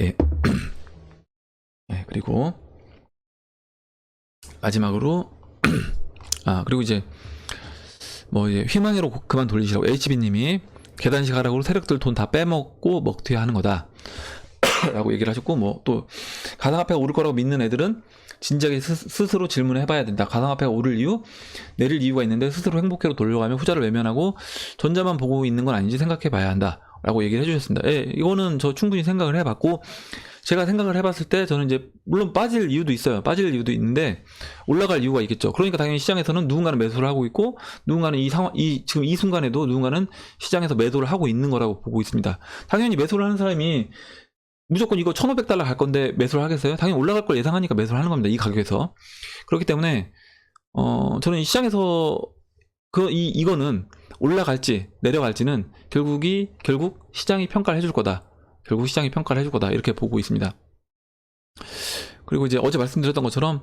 예. 예, 그리고 마지막으로 그리고 이제 뭐 이제 희망으로 그만 돌리시라고 HB님이 계단식 하락으로 세력들 돈 다 빼먹고 먹튀 하는 거다 라고 얘기를 하셨고, 뭐 또 가상화폐가 오를 거라고 믿는 애들은 진작에 스스로 질문을 해봐야 된다. 가상화폐가 오를 이유, 내릴 이유가 있는데 스스로 행복회로 돌려가며 후자를 외면하고 전자만 보고 있는 건 아닌지 생각해 봐야 한다 라고 얘기를 해주셨습니다. 예, 이거는 저 충분히 생각을 해봤고, 제가 생각을 해봤을 때 저는 이제 물론 빠질 이유도 있어요. 빠질 이유도 있는데 올라갈 이유가 있겠죠. 그러니까 당연히 시장에서는 누군가는 매수를 하고 있고, 누군가는 지금 이 순간에도 누군가는 시장에서 매도를 하고 있는 거라고 보고 있습니다. 당연히 매수를 하는 사람이 무조건 이거 $1,500 갈 건데 매수를 하겠어요? 당연히 올라갈 걸 예상하니까 매수를 하는 겁니다. 이 가격에서. 그렇기 때문에 저는 시장에서 이거는 올라갈지 내려갈지는 결국 시장이 평가를 해줄 거다. 결국 시장이 평가를 해줄 거다. 이렇게 보고 있습니다. 그리고 이제 어제 말씀드렸던 것처럼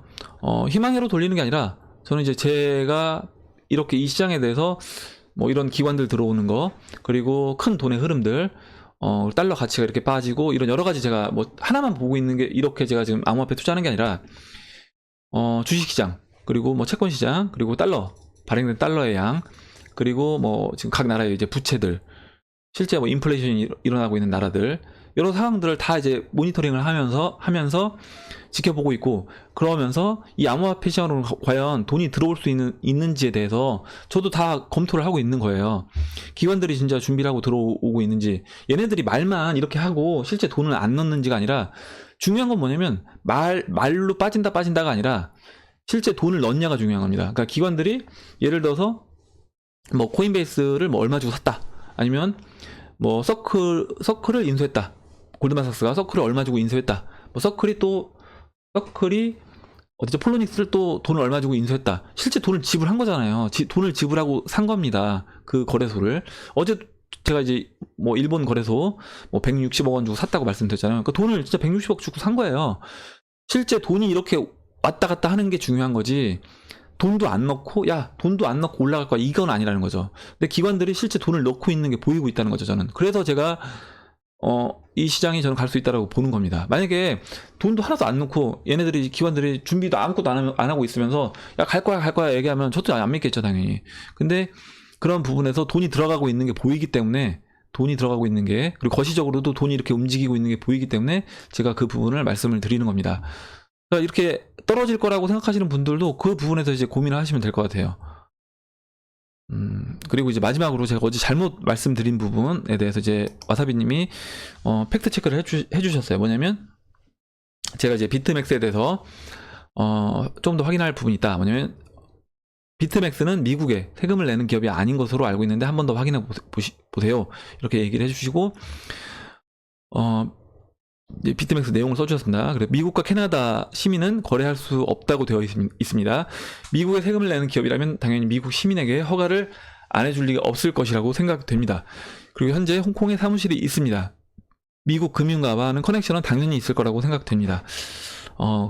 희망회로 돌리는 게 아니라, 저는 이제 제가 이렇게 이 시장에 대해서 뭐 이런 기관들 들어오는 거, 그리고 큰 돈의 흐름들, 달러 가치가 이렇게 빠지고, 이런 여러 가지 제가 뭐 하나만 보고 있는 게, 이렇게 제가 지금 암호화폐 투자하는 게 아니라 주식시장, 그리고 뭐 채권시장, 그리고 발행된 달러의 양, 그리고 뭐 지금 각 나라의 이제 부채들, 실제 뭐 인플레이션이 일어나고 있는 나라들, 여러 상황들을 다 이제 모니터링을 하면서 지켜보고 있고, 그러면서 이 암호화폐 시장으로 과연 돈이 들어올 수 있는지에 대해서 저도 다 검토를 하고 있는 거예요. 기관들이 진짜 준비를 하고 들어오고 있는지, 얘네들이 말만 이렇게 하고 실제 돈을 안 넣는지가 아니라, 중요한 건 뭐냐면 말로 빠진다가 아니라 실제 돈을 넣냐가 중요한 겁니다. 그러니까 기관들이 예를 들어서 뭐 코인베이스를 뭐 얼마 주고 샀다, 아니면 뭐 서클을 인수했다, 골드만삭스가 서클을 얼마 주고 인수했다, 뭐 서클이 어디죠, 폴로닉스를 또 돈을 얼마 주고 인수했다. 실제 돈을 지불한 거잖아요. 돈을 지불하고 산 겁니다. 그 거래소를. 어제 제가 이제 뭐 일본 거래소 뭐 160억 원 주고 샀다고 말씀드렸잖아요. 그 돈을 진짜 160억 주고 산 거예요. 실제 돈이 이렇게 왔다 갔다 하는 게 중요한 거지, 돈도 안 넣고 올라갈 거야, 이건 아니라는 거죠. 근데 기관들이 실제 돈을 넣고 있는 게 보이고 있다는 거죠, 저는. 그래서 제가 이 시장이 저는 갈 수 있다라고 보는 겁니다. 만약에 돈도 하나도 안 넣고 기관들이 준비도 아무것도 안 하고 있으면서 야 갈 거야 얘기하면 저도 안 믿겠죠, 당연히. 근데 그런 부분에서 돈이 들어가고 있는 게 보이기 때문에, 그리고 거시적으로도 돈이 이렇게 움직이고 있는 게 보이기 때문에 제가 그 부분을 말씀을 드리는 겁니다. 그러니까 이렇게 떨어질 거라고 생각하시는 분들도 그 부분에서 이제 고민을 하시면 될 것 같아요. 그리고 이제 마지막으로 제가 어제 잘못 말씀드린 부분에 대해서 이제 와사비님이 팩트 체크를 해주셨어요. 뭐냐면, 제가 이제 비트맥스에 대해서 좀 더 확인할 부분이 있다. 뭐냐면, 비트맥스는 미국에 세금을 내는 기업이 아닌 것으로 알고 있는데 한 번 더 확인해 보세요. 이렇게 얘기를 해주시고, 비트맥스 내용을 써주셨습니다. 그래서 미국과 캐나다 시민은 거래할 수 없다고 되어 있습니다. 미국에 세금을 내는 기업이라면 당연히 미국 시민에게 허가를 안 해줄 리가 없을 것이라고 생각됩니다. 그리고 현재 홍콩에 사무실이 있습니다. 미국 금융가와는 커넥션은 당연히 있을 거라고 생각됩니다.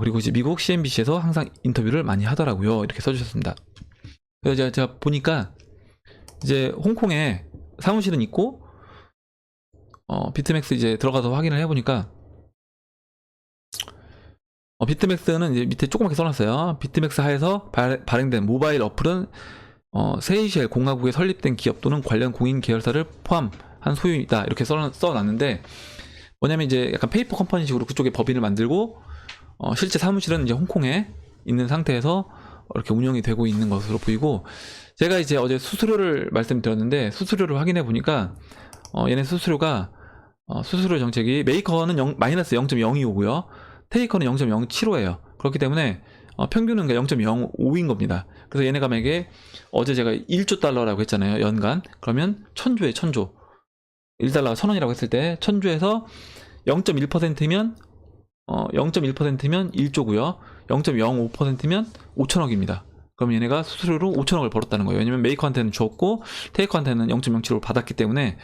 그리고 이제 미국 CNBC에서 항상 인터뷰를 많이 하더라고요. 이렇게 써주셨습니다. 그래서 제가 보니까 이제 홍콩에 사무실은 있고, 비트맥스 이제 들어가서 확인을 해보니까, 비트맥스는 이제 밑에 조그맣게 써놨어요. 비트맥스 하에서 발행된 모바일 어플은 세이셸 공화국에 설립된 기업 또는 관련 공인 계열사를 포함한 소유이다. 이렇게 써놨는데, 뭐냐면 이제 약간 페이퍼 컴퍼니식으로 그쪽에 법인을 만들고, 실제 사무실은 이제 홍콩에 있는 상태에서 이렇게 운영이 되고 있는 것으로 보이고, 제가 이제 어제 수수료를 말씀드렸는데, 수수료를 확인해 보니까 얘네 수수료 정책이 메이커는 마이너스 0.025고요. 테이커는 0.075예요. 그렇기 때문에 평균은 0.05인 겁니다. 그래서 얘네가 만약에 어제 제가 1조 달러라고 했잖아요, 연간. 그러면 1000조. 1달러가 1000원이라고 했을 때 1000조에서 0.1%면 1조고요. 0.05%면 5천억입니다. 그럼 얘네가 수수료로 5천억을 벌었다는 거예요. 왜냐면 메이커한테는 주었고 테이커한테는 0.07을 받았기 때문에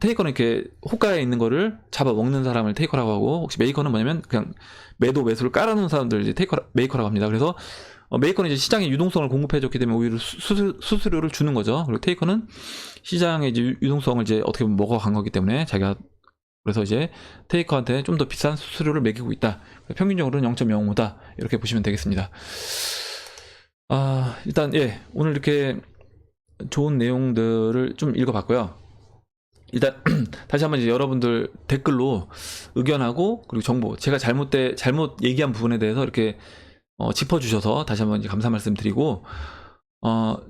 테이커는 이렇게 호가에 있는 거를 잡아 먹는 사람을 테이커라고 하고, 혹시 메이커는 뭐냐면 그냥 매도를 깔아놓은 사람들 이제 메이커라고 합니다. 그래서 메이커는 이제 시장에 유동성을 공급해줬기 때문에 오히려 수수료를 주는 거죠. 그리고 테이커는 시장의 이제 유동성을 이제 어떻게 보면 먹어간 거기 때문에 자기가, 그래서 이제 테이커한테 좀 더 비싼 수수료를 매기고 있다. 평균적으로는 0.05다. 이렇게 보시면 되겠습니다. 일단 예, 오늘 이렇게 좋은 내용들을 좀 읽어봤고요. 일단 다시 한번 이제 여러분들 댓글로 의견하고 그리고 정보, 제가 잘못 얘기한 부분에 대해서 이렇게 짚어주셔서 다시 한번 이제 감사 말씀드리고,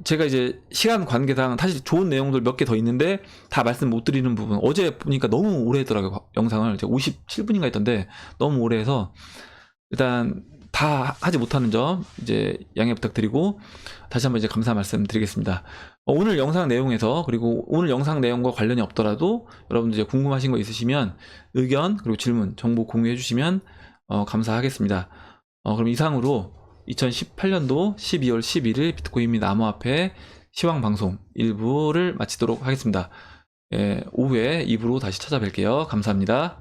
제가 이제 시간 관계상 사실 좋은 내용들 몇 개 더 있는데 다 말씀 못 드리는 부분, 어제 보니까 너무 오래 했더라고요. 영상을 제가 57분인가 했던데 너무 오래 해서 일단 다 하지 못하는 점 이제 양해 부탁드리고 다시 한번 이제 감사 말씀드리겠습니다. 오늘 영상 내용에서, 그리고 오늘 영상 내용과 관련이 없더라도 여러분들 이제 궁금하신 거 있으시면 의견 그리고 질문, 정보 공유해 주시면 감사하겠습니다. 그럼 이상으로 2018년도 12월 11일 비트코인 및 암호화폐 시황 방송 1부를 마치도록 하겠습니다. 오후에 2부로 다시 찾아뵐게요. 감사합니다.